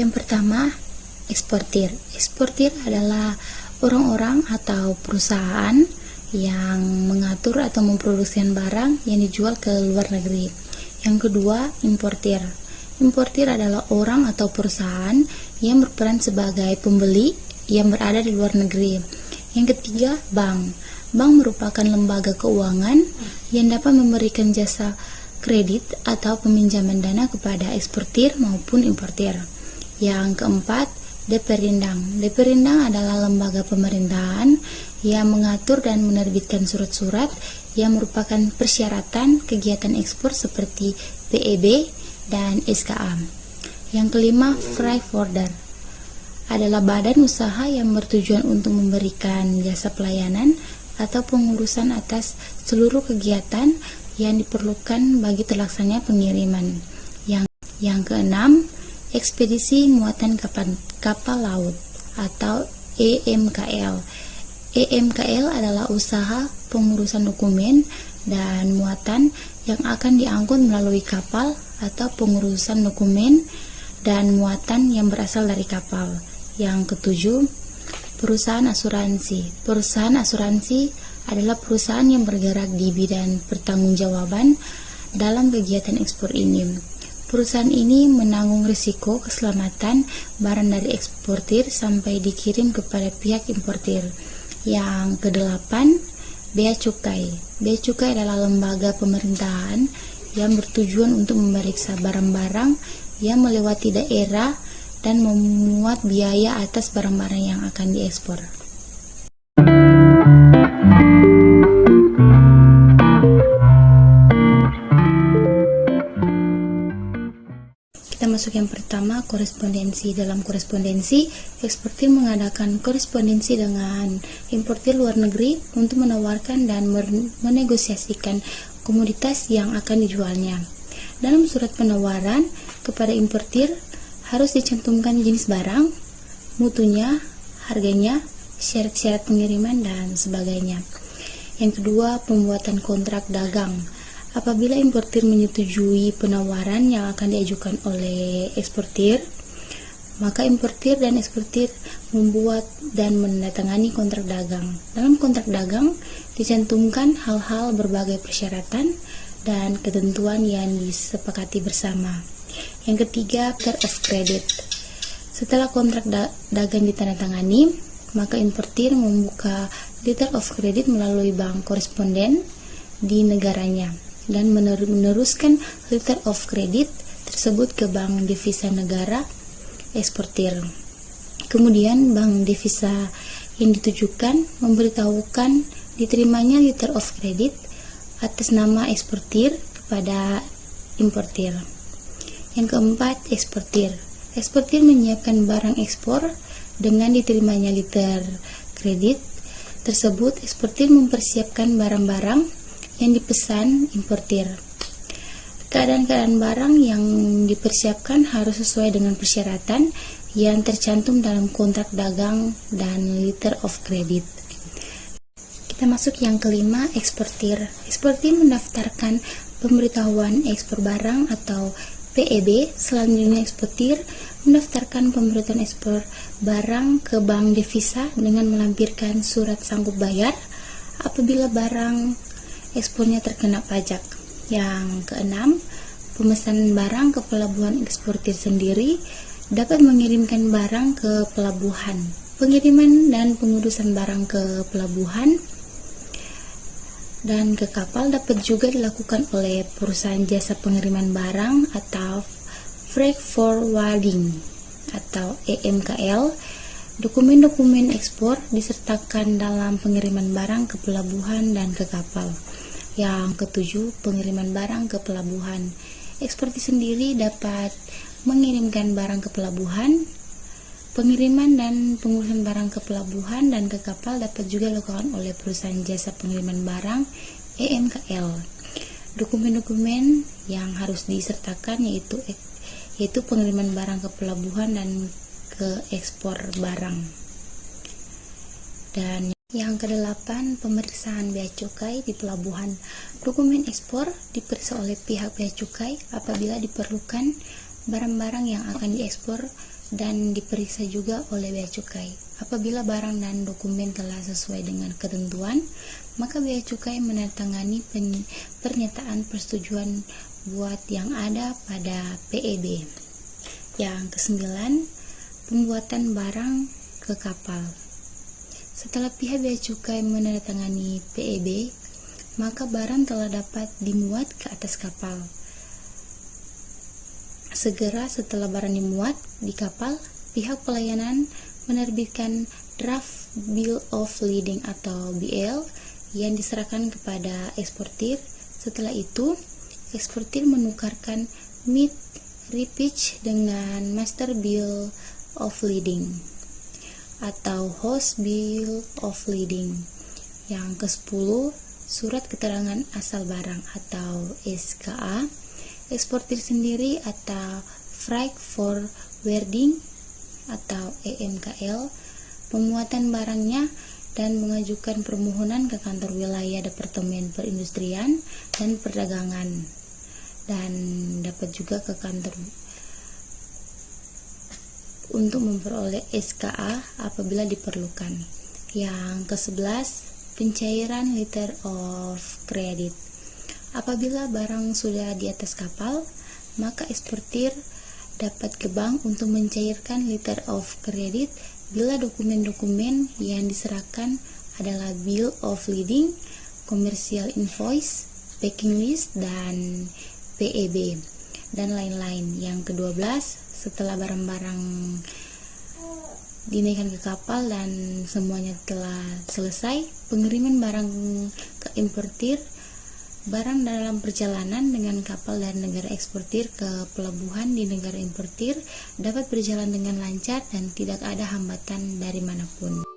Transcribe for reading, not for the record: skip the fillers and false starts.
Yang pertama, eksportir. Eksportir adalah orang-orang atau perusahaan yang mengatur atau memproduksi barang yang dijual ke luar negeri. Yang kedua, importir. Importir adalah orang atau perusahaan yang berperan sebagai pembeli yang berada di luar negeri. Yang ketiga, bank. Bank merupakan lembaga keuangan yang dapat memberikan jasa kredit atau peminjaman dana kepada eksportir maupun importir. Yang keempat, Deperindang. Deperindang adalah lembaga pemerintahan yang mengatur dan menerbitkan surat-surat yang merupakan persyaratan kegiatan ekspor seperti PEB dan SKA. Yang kelima, freight forwarder adalah badan usaha yang bertujuan untuk memberikan jasa pelayanan atau pengurusan atas seluruh kegiatan yang diperlukan bagi terlaksananya pengiriman. Yang keenam, ekspedisi muatan kapal laut atau EMKL. EMKL adalah usaha pengurusan dokumen dan muatan yang akan diangkut melalui kapal atau pengurusan dokumen dan muatan yang berasal dari kapal. Yang ketujuh, perusahaan asuransi. Perusahaan asuransi adalah perusahaan yang bergerak di bidang pertanggungjawaban dalam kegiatan ekspor ini. Perusahaan ini menanggung risiko keselamatan barang dari eksportir sampai dikirim kepada pihak importir. Yang kedelapan, bea cukai. Bea cukai adalah lembaga pemerintahan yang bertujuan untuk memeriksa barang-barang yang melewati daerah dan memuat biaya atas barang-barang yang akan diekspor. Kita masuk yang pertama, korespondensi. Dalam korespondensi, eksportir mengadakan korespondensi dengan importir luar negeri untuk menawarkan dan menegosiasikan komoditas yang akan dijualnya. Dalam surat penawaran kepada importir harus dicantumkan jenis barang, mutunya, harganya, syarat-syarat pengiriman, dan sebagainya. Yang kedua, pembuatan kontrak dagang. Apabila importir menyetujui penawaran yang akan diajukan oleh eksportir, maka importir dan eksportir membuat dan menandatangani kontrak dagang. Dalam kontrak dagang dicantumkan hal-hal berbagai persyaratan dan ketentuan yang disepakati bersama. Yang ketiga, letter of credit. Setelah kontrak dagang ditandatangani, maka importir membuka letter of credit melalui bank koresponden di negaranya dan meneruskan letter of credit tersebut ke bank devisa negara eksportir. Kemudian bank devisa yang ditujukan memberitahukan diterimanya letter of credit atas nama eksportir kepada importir. Yang keempat, eksportir. Eksportir menyiapkan barang ekspor dengan diterimanya letter kredit tersebut. Eksportir mempersiapkan barang-barang yang dipesan importir. Keadaan-keadaan barang yang dipersiapkan harus sesuai dengan persyaratan yang tercantum dalam kontrak dagang dan letter of credit. Kita masuk yang kelima, eksportir. Eksportir mendaftarkan pemberitahuan ekspor barang atau PEB. Selanjutnya eksportir mendaftarkan pemberitahuan ekspor barang ke bank devisa dengan melampirkan surat sanggup bayar apabila barang ekspornya terkena pajak. Yang keenam, pemesanan barang ke pelabuhan eksportir sendiri dapat mengirimkan barang ke pelabuhan. Pengiriman dan pengurusan barang ke pelabuhan dan ke kapal dapat juga dilakukan oleh perusahaan jasa pengiriman barang atau freight forwarding atau EMKL. Dokumen-dokumen ekspor disertakan dalam pengiriman barang ke pelabuhan dan ke kapal. Yang ketujuh, pengiriman barang ke pelabuhan. Eksportir sendiri dapat mengirimkan barang ke pelabuhan. Pengiriman dan pengurusan barang ke pelabuhan dan ke kapal dapat juga dilakukan oleh perusahaan jasa pengiriman barang EMKL. Dokumen-dokumen yang harus disertakan yaitu pengiriman barang ke pelabuhan dan ke ekspor barang. Dan yang kedelapan, pemeriksaan bea cukai di pelabuhan. Dokumen ekspor diperiksa oleh pihak bea cukai apabila diperlukan barang-barang yang akan diekspor dan diperiksa juga oleh bea cukai. Apabila barang dan dokumen telah sesuai dengan ketentuan, maka bea cukai menandatangani pernyataan persetujuan buat yang ada pada PEB. Yang kesembilan, pembuatan barang ke kapal. Setelah pihak bea cukai menandatangani PEB, maka barang telah dapat dimuat ke atas kapal. Segera setelah barang dimuat di kapal, pihak pelayanan menerbitkan draft Bill of Lading atau BL yang diserahkan kepada eksportir. Setelah itu, eksportir menukarkan mid repeat dengan Master Bill of Lading atau Host Bill of Lading. Yang ke-10, surat keterangan asal barang atau SKA. Eksportir sendiri atau Freight Forwarding atau EMKL pemuatan barangnya dan mengajukan permohonan ke kantor wilayah Departemen Perindustrian dan Perdagangan, dan dapat juga ke kantor untuk memperoleh SKA apabila diperlukan. Yang ke-11, pencairan letter of credit. Apabila barang sudah di atas kapal, maka eksportir dapat ke bank untuk mencairkan letter of credit bila dokumen-dokumen yang diserahkan adalah bill of lading, commercial invoice, packing list, dan PEB, dan lain-lain. Yang ke-12, setelah barang-barang dinaikkan ke kapal dan semuanya telah selesai, pengiriman barang ke importir. Barang dalam perjalanan dengan kapal dari negara eksportir ke pelabuhan di negara importir dapat berjalan dengan lancar dan tidak ada hambatan dari manapun.